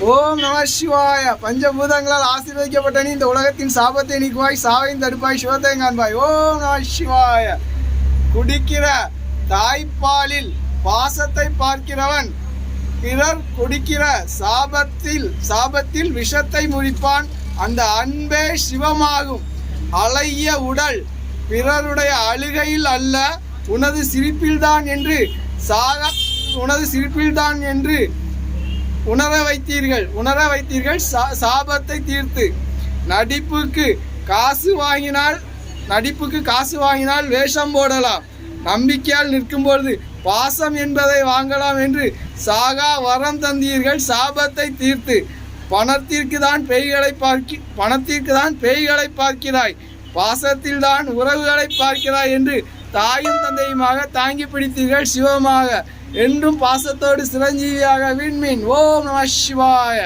ஓம் நம சிவாய. பஞ்சபூதங்களால் ஆசீர்வதிக்கப்பட்ட நீ இந்த உலகத்தின் சாபத்தை நீக்குவாய், சாவையும் தடுப்பாய், சிவத்தையும் காண்பாய். ஓம் நம சிவாய. குடிக்கிற தாய்ப்பாலில் பாசத்தை பார்க்கிறவன் பிறர் குடிக்கிற சாபத்தில் விஷத்தை முறிப்பான். அந்த அன்பே சிவமாகும். அழகிய உடல் பிறருடைய அழுகையில் அல்ல, உனது சிரிப்பில்தான் என்று உணர வைத்தீர்கள் சாபத்தை தீர்த்து. நடிப்புக்கு காசு வாங்கினால் வேஷம் போடலாம், நம்பிக்கையால் நிற்கும்பொழுது பாசம் என்பதை வாங்கலாம் என்று சாகா வரம் தந்தீர்கள் சாபத்தை தீர்த்து. பணத்திற்கு தான் பேய்களை பார்க்கிறாய், பாசத்தில் தான் உறவுகளை பார்க்கிறாய் என்று தாயும் தந்தையுமாக தாங்கி பிடித்தீர்கள் சிவமாக. என்றும் பாசத்தோடு சிரஞ்சீவியாக விண்மீன். ஓம் நம சிவாய.